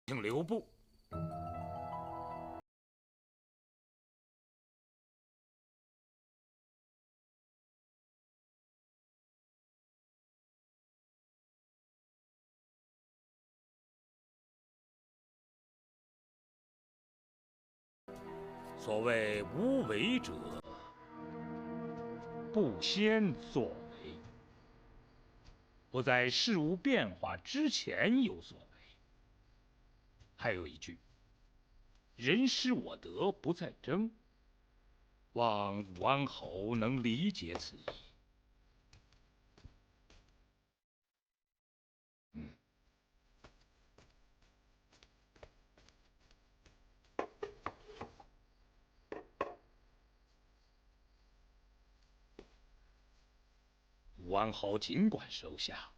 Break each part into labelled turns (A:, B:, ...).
A: 请留步。所谓无为者，不先作为，不在事物变化之前有所为。还有一句：人失我得，不再争。望武安侯能理解此意。武安侯尽管收下。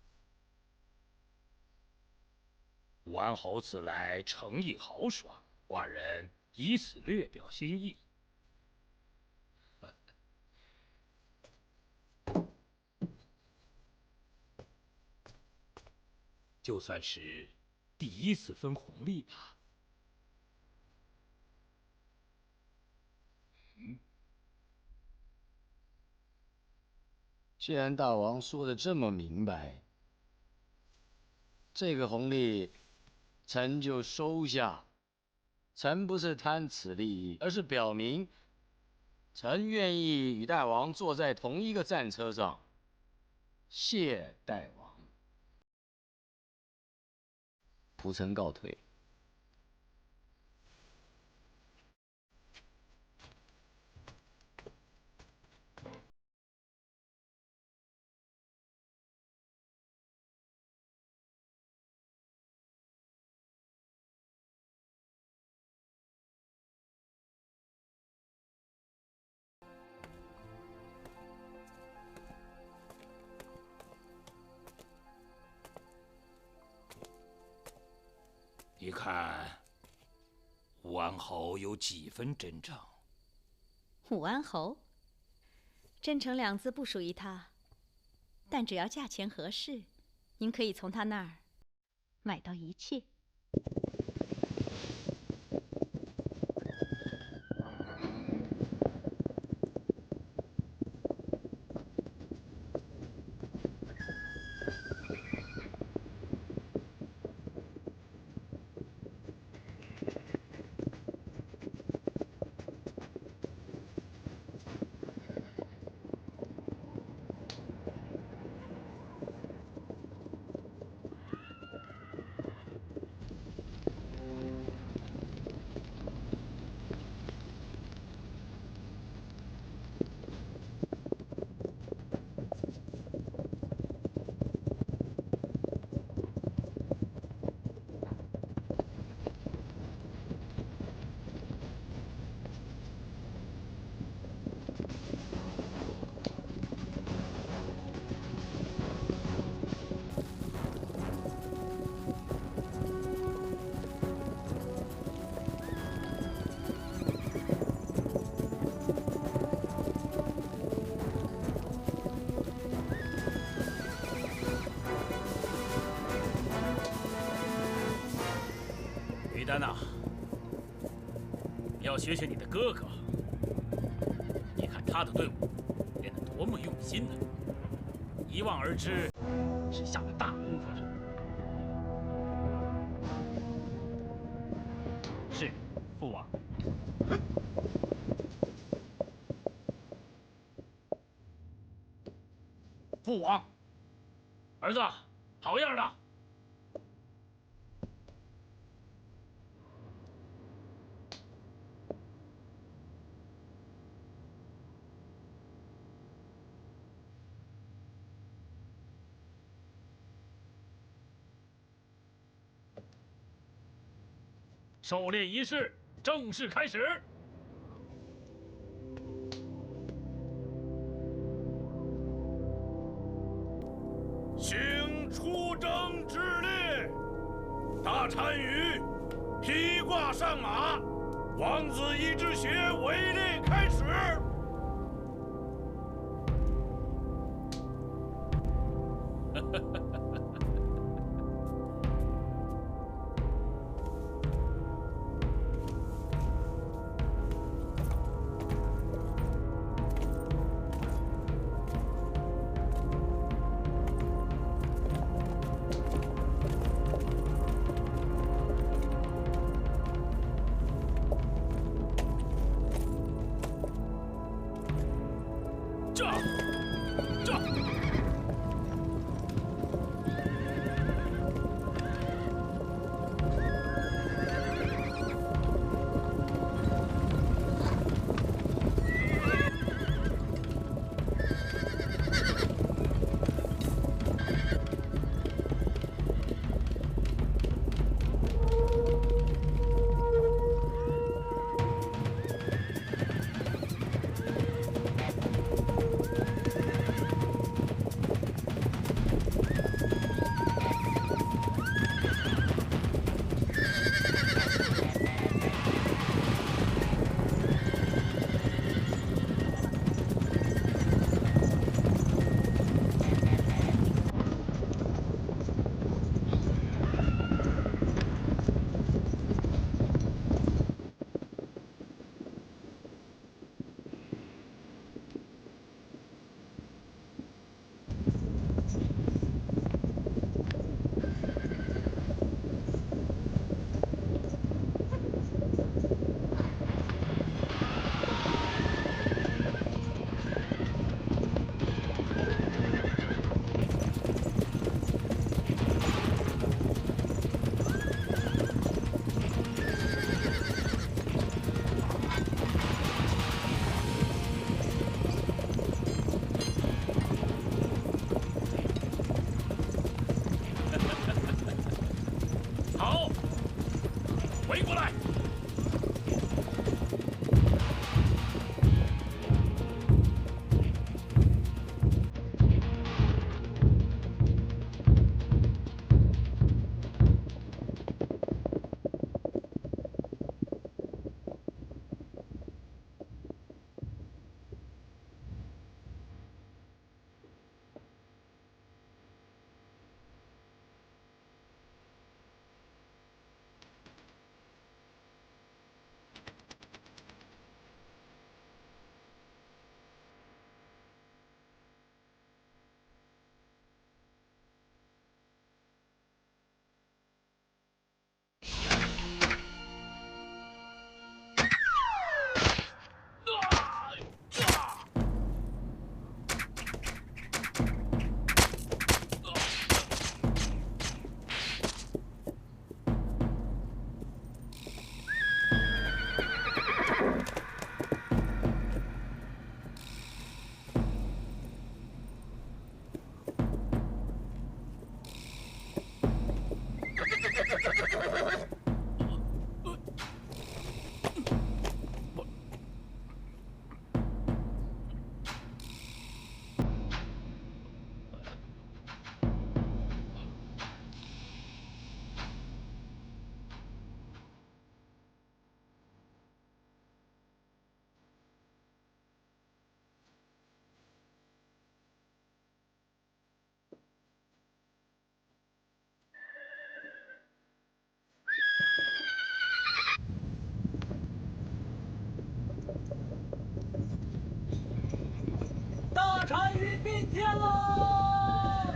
A: 武安侯此来诚意豪爽，寡人以此略表心意。就算是第一次分红利吧。
B: 既然大王说的这么明白，这个红利，臣就收下。臣不是贪此利益，而是表明，臣愿意与大王坐在同一个战车上。谢大王。仆臣告退。
A: 你看，武安侯有几分真诚？
C: 武安侯，真诚两字不属于他，但只要价钱合适，您可以从他那儿买到一切。
A: 于丹呐，要学学你的哥哥。你看他的队伍练得多么用心呢，一望而知是下了大功夫的。是，父王。父王，儿子，好样的！狩猎仪式正式开始。行出征之列，大单于披挂上马，王子一支血围猎开始。好，围过来。
D: 大单于并肩了！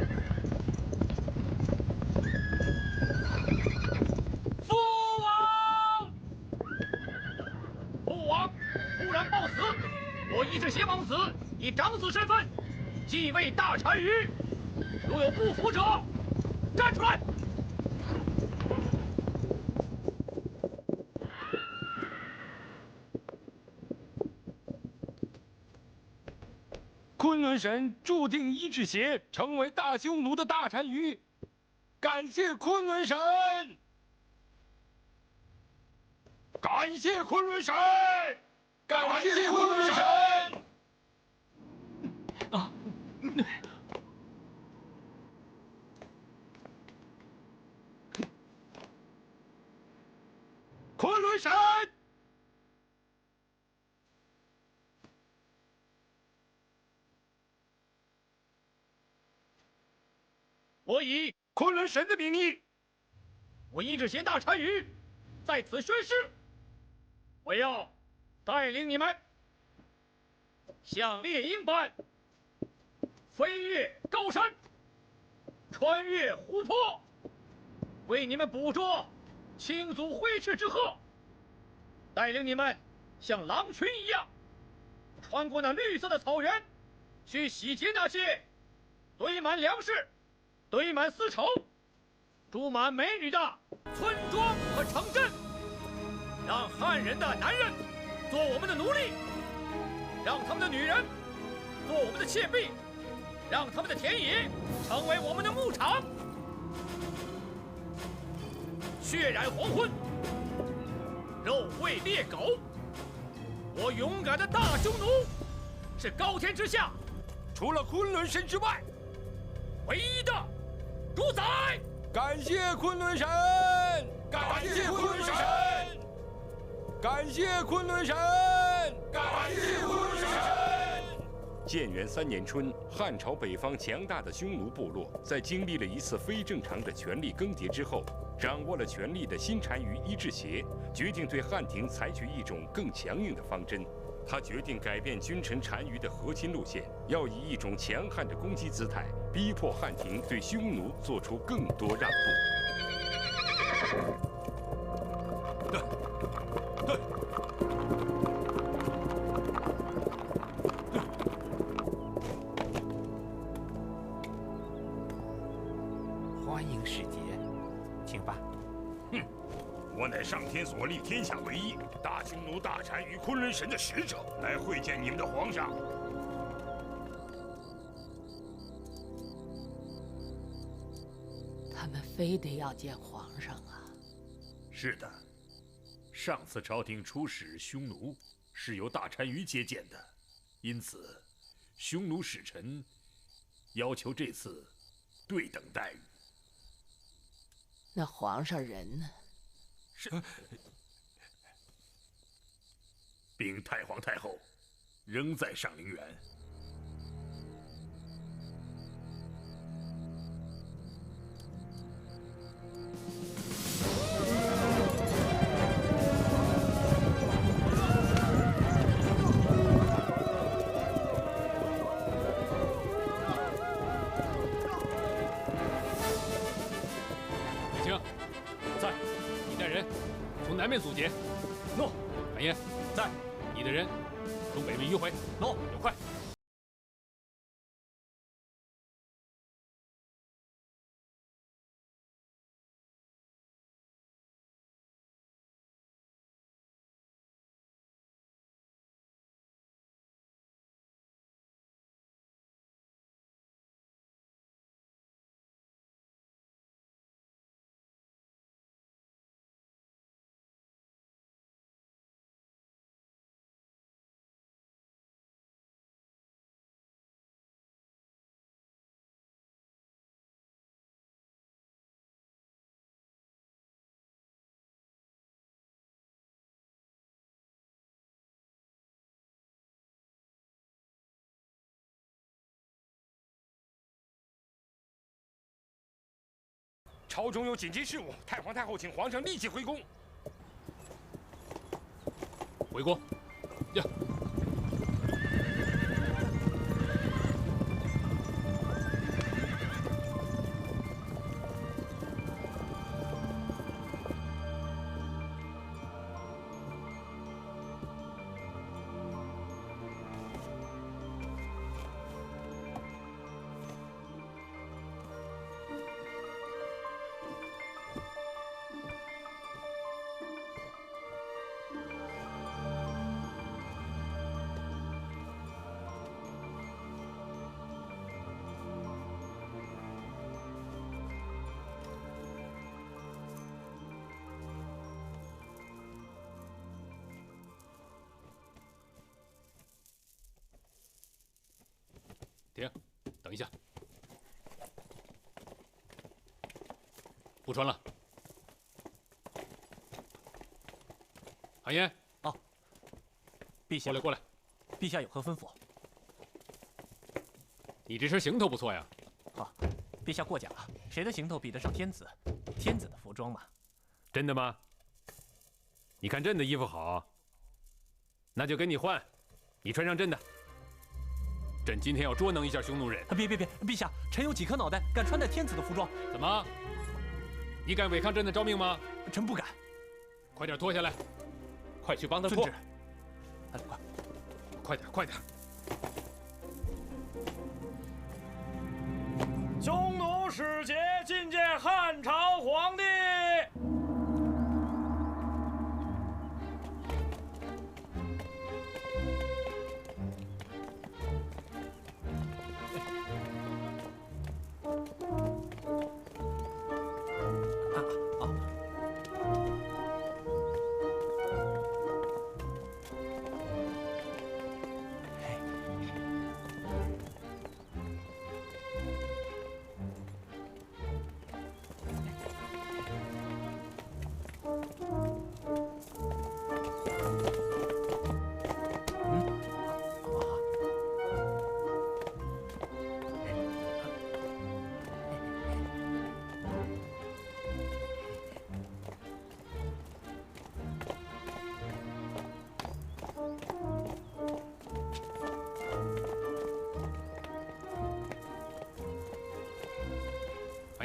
D: 父王！父王突然暴死，我一直邪王子以长子身份继位大单于，如有不服者，站出来！
E: 昆仑神注定一只邪成为大匈奴的大单于，感谢昆仑神，感谢昆仑神，感谢昆仑神。啊！昆仑神！
D: 我以
E: 昆仑神的名义，
D: 我一指邪大单于在此宣誓，我要带领你们像猎鹰般飞越高山，穿越湖泊，为你们捕捉青祖挥斥之鹤，带领你们像狼群一样穿过那绿色的草原，需洗劫那些堆满粮食、堆满丝绸、住满美女的村庄和城镇，让汉人的男人做我们的奴隶，让他们的女人做我们的妾婢，让他们的田野成为我们的牧场。血染黄昏，肉喂猎狗。我勇敢的大匈奴，是高天之下除了昆仑神之外唯一的主宰。
E: 感谢昆仑神，感谢昆仑神，感谢昆仑神，感谢昆仑神。
F: 建元3年春，汉朝北方强大的匈奴部落，在经历了一次非正常的权力更迭之后，掌握了权力的新单于伊稚协决定对汉廷采取一种更强硬的方针。他决定改变君臣单于的和亲路线，要以一种强悍的攻击姿态，逼迫汉廷对匈奴做出更多让步。
A: 欢迎使节，请吧。
F: 我乃上天所立，天下唯一大匈奴大单于昆仑神的使者，来会见你们的皇上。
G: 他们非得要见皇上啊！
H: 是的，上次朝廷出使匈奴是由大单于接见的，因此匈奴使臣要求这次对等待遇。
G: 那皇上人呢？
H: 是，禀太皇太后，仍在上陵园。
E: 南面阻截。
D: 诺。
E: 韩嫣
D: 在。
E: 你的人从北面迂回。
D: 诺。
E: 有快。
F: 朝中有紧急事务，太皇太后请皇上立即回宫。
E: 回宫。呀。停，等一下，不穿了。韩嫣，
A: 哦，陛下，
E: 过来，
A: 陛下有何吩咐？
E: 你这身行头不错呀。
A: 啊，陛下过奖了，谁的行头比得上天子？天子的服装嘛。
E: 真的吗？你看朕的衣服好，那就跟你换，你穿上朕的。朕今天要捉弄一下匈奴人。
A: 别，陛下，臣有几颗脑袋，敢穿戴天子的服装？
E: 怎么？你敢违抗朕的诏命吗？
A: 臣不敢。
E: 快点脱下来，快去帮他脱。
A: 遵旨。快点。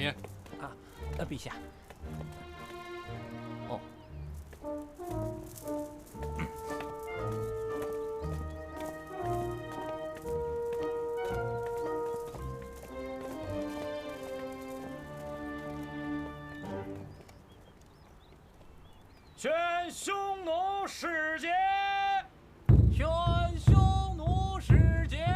E: 王爷。
D: 陛下。哦。宣匈奴使节，宣匈奴使节。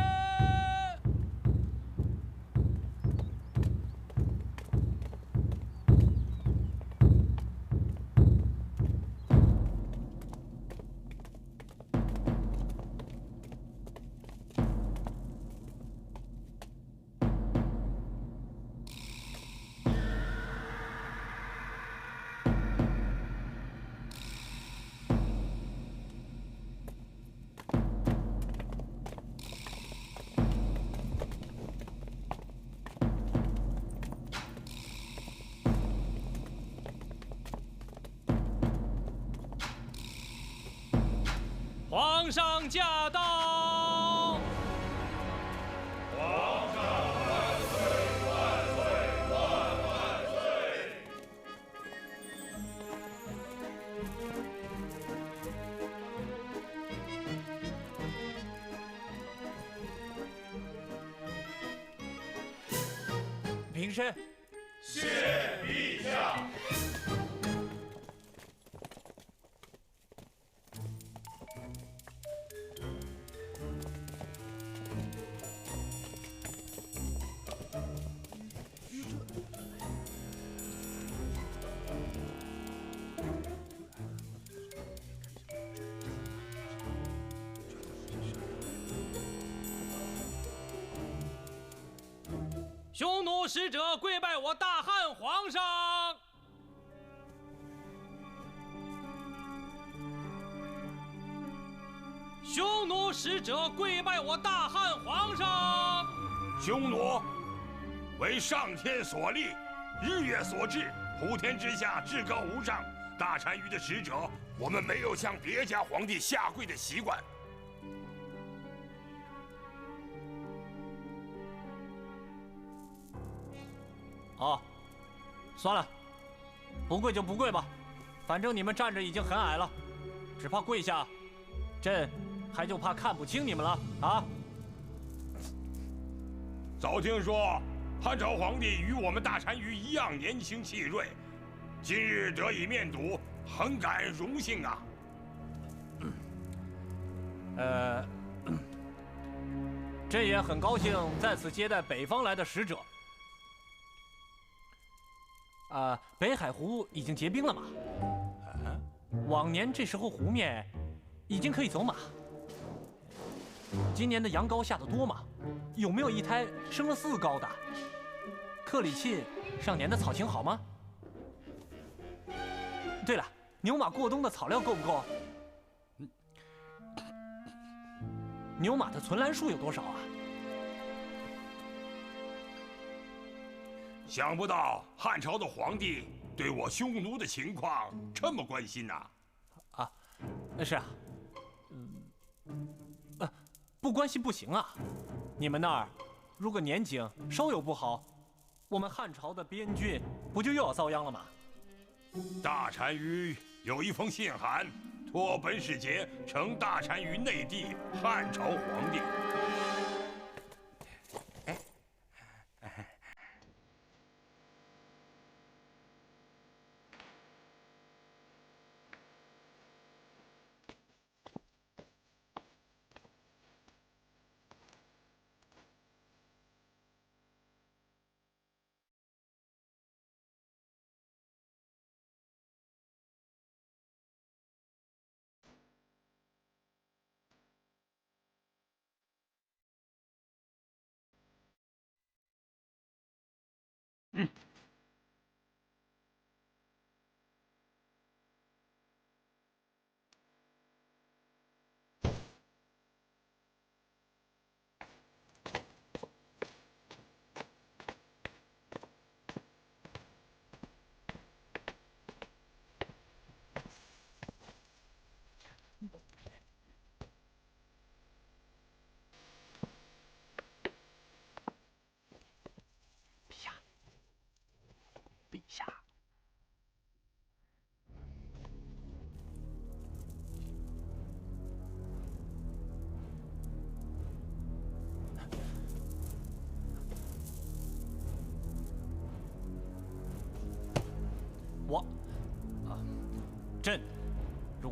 D: 皇上驾到！
H: 皇上万岁！万岁！万岁！
D: 平身。
H: 谢陛下。
D: 匈奴使者跪拜我大汉皇上。匈奴使者跪拜我大汉皇上。
F: 匈奴为上天所立，日月所制，普天之下至高无上。大单于的使者，我们没有向别家皇帝下跪的习惯。
D: 哦，算了，不跪就不跪吧，反正你们站着已经很矮了，只怕跪下，朕还就怕看不清你们了啊！
F: 早听说汉朝皇帝与我们大单于一样年轻气锐，今日得以面睹，很感荣幸啊！
D: 朕也很高兴在此接待北方来的使者。北海湖已经结冰了嘛？往年这时候湖面已经可以走马。今年的羊羔下得多嘛？有没有一胎生了4羔的？克里沁上年的草情好吗？对了，牛马过冬的草料够不够？牛马的存栏数有多少啊？
F: 想不到汉朝的皇帝对我匈奴的情况这么关心呐！
D: 是啊，不关心不行啊！你们那儿如果年景稍有不好，我们汉朝的边郡不就又要遭殃了吗？
F: 大单于有一封信函，托本使节呈大单于内地汉朝皇帝。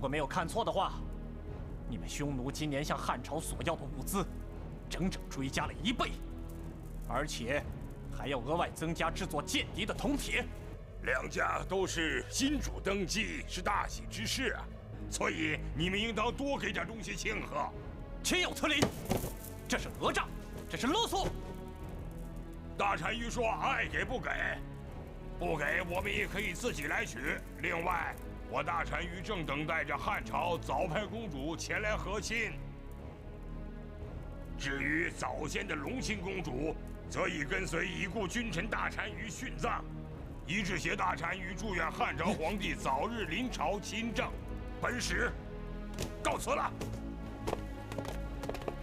D: 果没有看错的话，你们匈奴今年向汉朝索要的物资，整整追加了1倍，而且还要额外增加制作间谍的铜铁。
F: 两家都是新主登基，是大喜之事啊，所以你们应当多给点东西庆贺。
D: 岂有此理！这是讹诈，这是勒索。
F: 大单于说爱给不给，不给我们也可以自己来取。另外，我大单于正等待着汉朝早派公主前来和亲。至于早先的隆庆公主，则已跟随已故君臣大单于殉葬。一智协大单于祝愿汉朝皇帝早日临朝亲政。本使告辞了。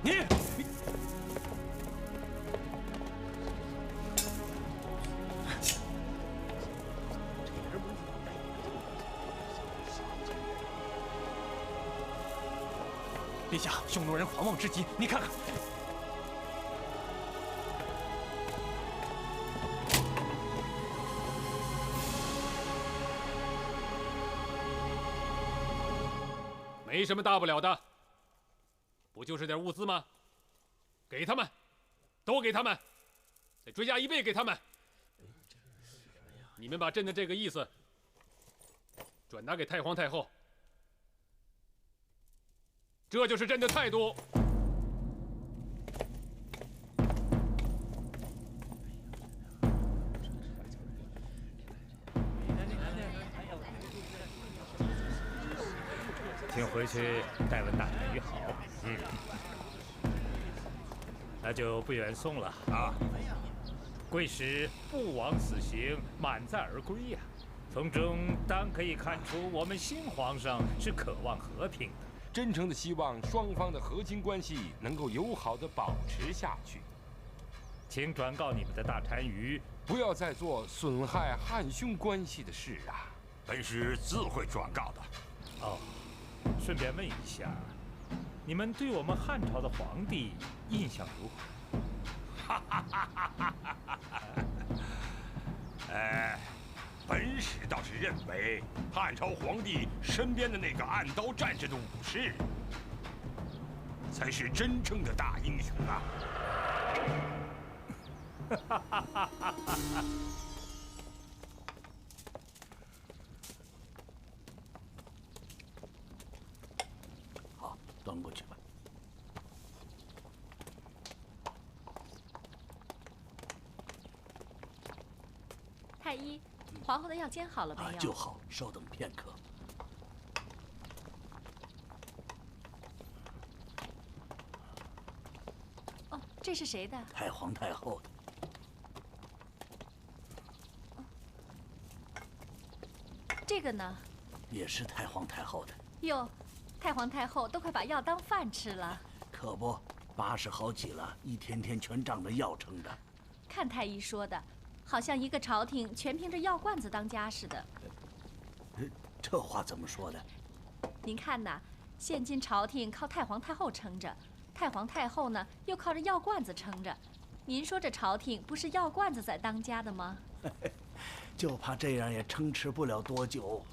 D: 你。陛下，匈奴人狂妄之极，你看看。
E: 没什么大不了的，不就是点物资吗？给他们，都给他们，再追加1倍给他们。你们把朕的这个意思转达给太皇太后，这就是朕的态度。
A: 请回去代问大单于好。那就不远送了啊。贵使不枉此行，满载而归呀。从中当可以看出，我们新皇上是渴望和平的，
F: 真诚的希望双方的和亲关系能够友好的保持下去。
A: 请转告你们的大单于，
F: 不要再做损害汉匈关系的事啊。本使自会转告的。
A: 哦，顺便问一下，你们对我们汉朝的皇帝印象如何？
F: 本使倒是认为汉朝皇帝身边的那个按刀站着的武士，才是真正的大英雄啊！
I: 好，端过去吧。
C: 太医，皇后的药煎好了没有？
I: 就好，稍等片刻。
C: 哦，这是谁的？
I: 太皇太后的。
C: 这个呢？
I: 也是太皇太后的。
C: 哟，太皇太后都快把药当饭吃了。
I: 可不，80好几了，一天天全仗着药撑的。
C: 看太医说的，好像一个朝廷全凭着药罐子当家似的。
I: 这话怎么说的？
C: 您看呐，现今朝廷靠太皇太后撑着，太皇太后呢又靠着药罐子撑着。您说这朝廷不是药罐子在当家的吗？
I: 就怕这样也撑持不了多久。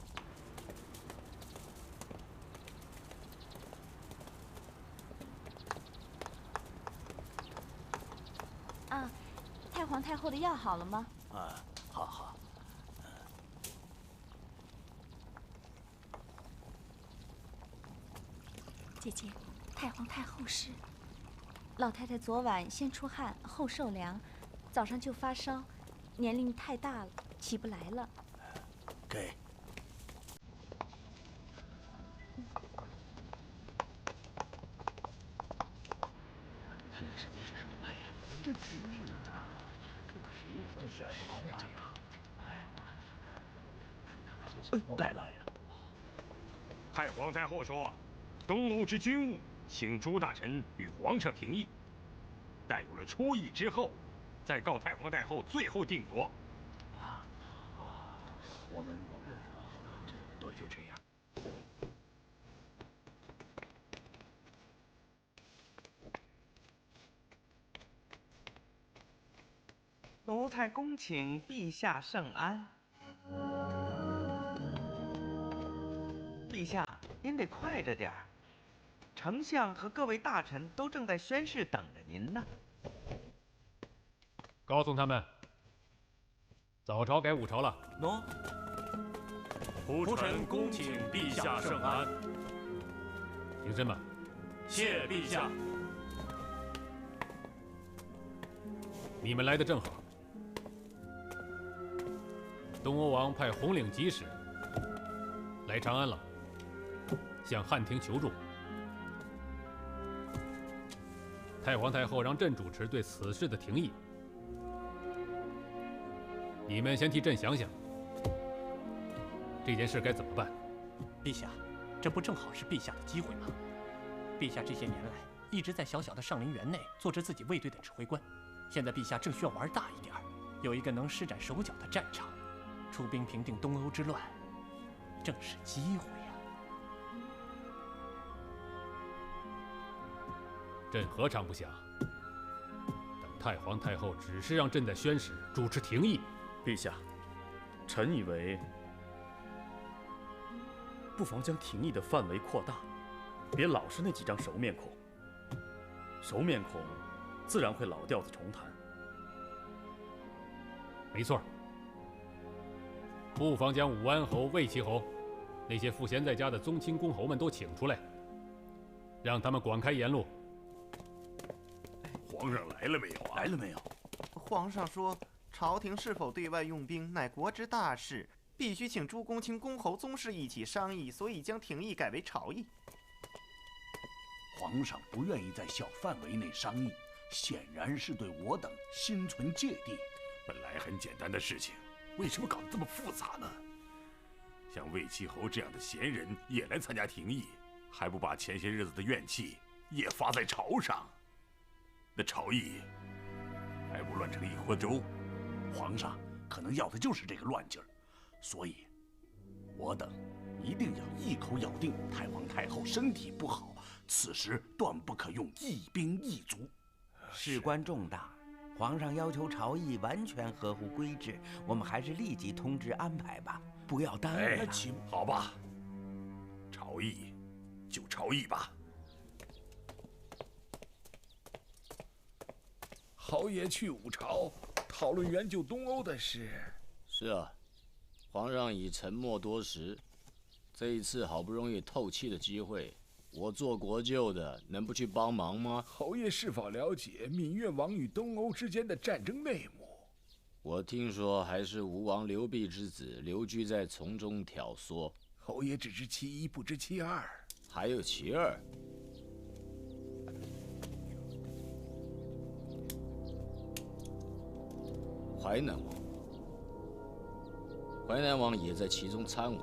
C: 啊，太皇太后的药好了吗？
I: 啊，好好。
C: 姐姐，太皇太后是……老太太昨晚先出汗，后受凉，早上就发烧，年龄太大了，起不来了。
I: 给。来了。
F: 太皇太后说，东欧之军务，请朱大臣与皇上评议。待有了初议之后，再告太皇太后最后定夺。
I: 我们就这样。
J: 奴才恭请陛下圣安。陛下您得快着点儿。丞相和各位大臣都正在宣誓等着您呢。
E: 告诉他们，早朝改午朝了。
K: 喏，
H: 仆臣恭请陛下圣安。
E: 挺身吧。
K: 谢陛下。
E: 你们来的正好。东欧王派红领吉使来长安了，向汉廷求助。太皇太后让朕主持对此事的廷议。你们先替朕想想，这件事该怎么办？
K: 陛下，这不正好是陛下的机会吗？陛下这些年来一直在小小的上林园内做着自己卫队的指挥官，现在陛下正需要玩大一点，有一个能施展手脚的战场，出兵平定东欧之乱，正是机会呀。
E: 朕何尝不想？但太皇太后只是让朕在宣使主持廷议。
L: 陛下，臣以为不妨将廷议的范围扩大，别老是那几张熟面孔。熟面孔自然会老调子重弹。
E: 没错，不妨将武安侯、魏齐侯那些赋闲在家的宗亲公侯们都请出来，让他们广开言路。
H: 皇上来了没有啊？
I: 来了没有？
M: 皇上说，朝廷是否对外用兵乃国之大事，必须请诸公卿、公侯、宗室一起商议，所以将廷议改为朝议。
I: 皇上不愿意在小范围内商议，显然是对我等心存芥蒂。
H: 本来很简单的事情，为什么搞得这么复杂呢？像魏齐侯这样的贤人也来参加廷议，还不把前些日子的怨气也发在朝上，那朝议还不乱成一锅粥？
I: 皇上可能要的就是这个乱劲儿，所以，我等一定要一口咬定太皇太后身体不好，此时断不可用一兵一卒。
N: 事关重大，皇上要求朝议完全合乎规制，我们还是立即通知安排吧，不要耽误了。
H: 好吧，朝议就朝议吧。
O: 侯爷去武朝，讨论援救东欧的事。
B: 是啊，皇上已沉默多时，这一次好不容易透气的机会，我做国舅的能不去帮忙吗？
O: 侯爷是否了解闽越王与东欧之间的战争内幕？
B: 我听说还是吴王刘濞之子刘居在从中挑唆。
O: 侯爷只知其一，不知其二。
B: 还有其二。淮南王，淮南王也在其中参我。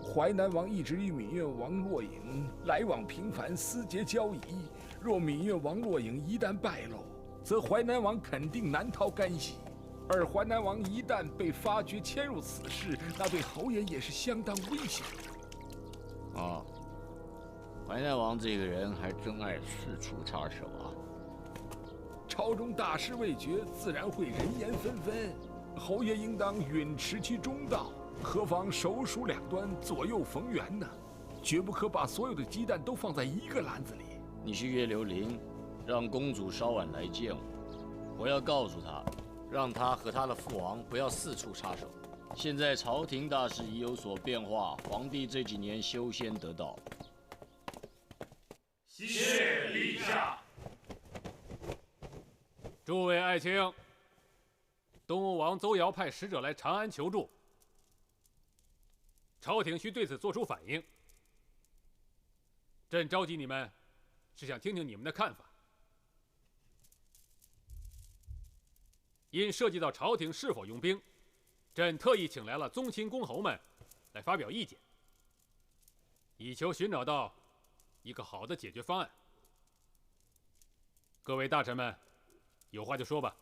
O: 淮南王一直与闽越王骆颖来往频繁，私结交谊。若闽越王骆颖一旦败露，则淮南王肯定难逃干系。而淮南王一旦被发觉牵入此事，那对侯爷也是相当危险
B: 的。啊，淮南王这个人还真爱四处插手啊。
O: 朝中大事未决，自然会人言纷纷。侯爷应当允持其中道，何妨首鼠两端，左右逢源呢？绝不可把所有的鸡蛋都放在一个篮子里。
B: 你去约刘伶，让公主稍晚来见我。我要告诉她，让她和她的父王不要四处插手。现在朝廷大事已有所变化，皇帝这几年修仙得道。
H: 谢陛下。
E: 诸位爱卿，东欧王邹瑶派使者来长安求助，朝廷需对此作出反应。朕召集你们，是想听听你们的看法。因涉及到朝廷是否用兵，朕特意请来了宗亲公侯们来发表意见，以求寻找到一个好的解决方案。各位大臣们，有话就说吧。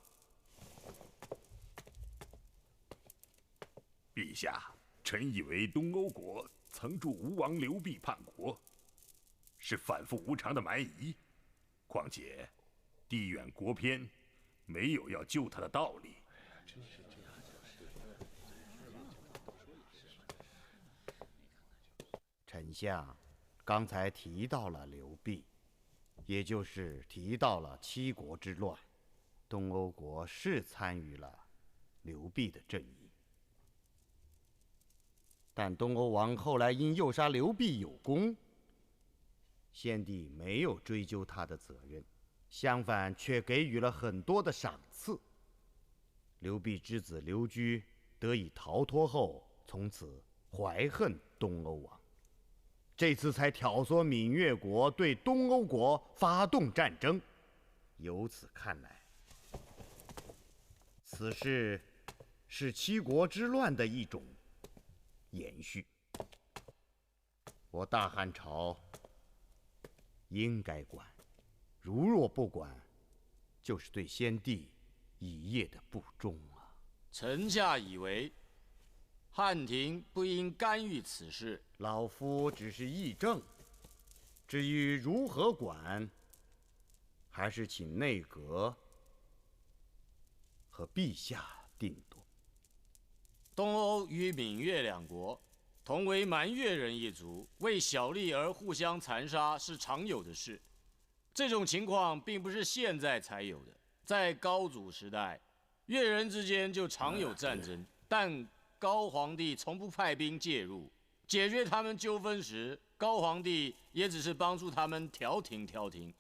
H: 陛下，臣以为东欧国曾助吴王刘濞叛国，是反复无常的蛮夷。况且地远国偏，没有要救他的道理。
N: 丞相，
P: 刚才提到了刘濞，也就是提到了七国之乱，东欧国是参与了刘濞的阵营，但东欧王后来因诱杀刘濞有功，先帝没有追究他的责任，相反却给予了很多的赏赐。刘濞之子刘居得以逃脱后，从此怀恨东欧王，这次才挑唆闽越国对东欧国发动战争。由此看来，此事是七国之乱的一种延续。我大汉朝应该管，如若不管，就是对先帝一夜的不忠啊！
B: 臣下以为，汉廷不应干预此事。
P: 老夫只是议政，至于如何管，还是请内阁和陛下定夺。
B: 东欧与闽越两国同为蛮越人一族，为小利而互相残杀是常有的事。这种情况并不是现在才有的，在高祖时代，越人之间就常有战争，但高皇帝从不派兵介入，解决他们纠纷时，高皇帝也只是帮助他们调停调停。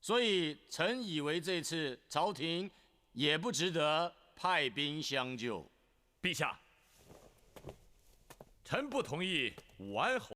B: 所以，臣以为这次朝廷也不值得派兵相救。
L: 陛下，臣不同意武安侯。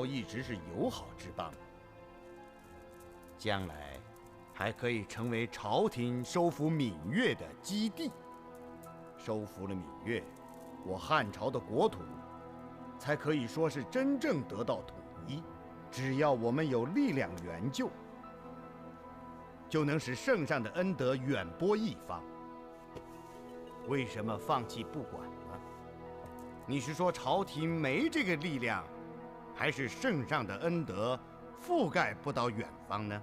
P: 一直是友好之邦，将来还可以成为朝廷收复闽越的基地。收复了闽越，我汉朝的国土才可以说是真正得到统一。只要我们有力量援救，就能使圣上的恩德远播一方。为什么放弃不管呢？你是说朝廷没这个力量，还是圣上的恩德覆盖不到远方呢？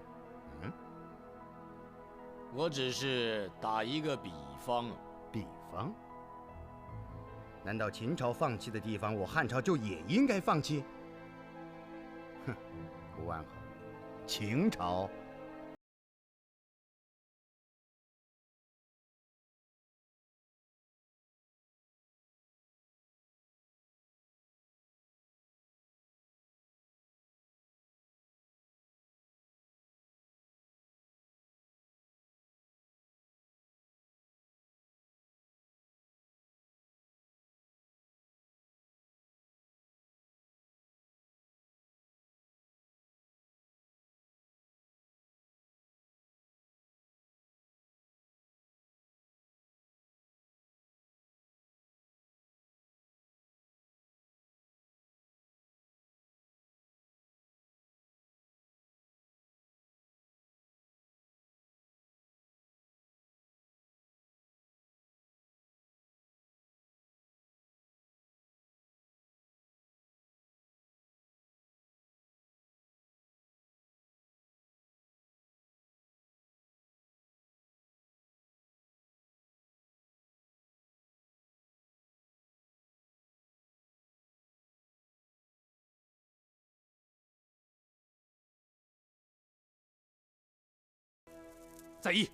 B: 我只是打一个比方。
P: 比方？难道秦朝放弃的地方，我汉朝就也应该放弃？哼，吴安侯，秦朝
E: 在议。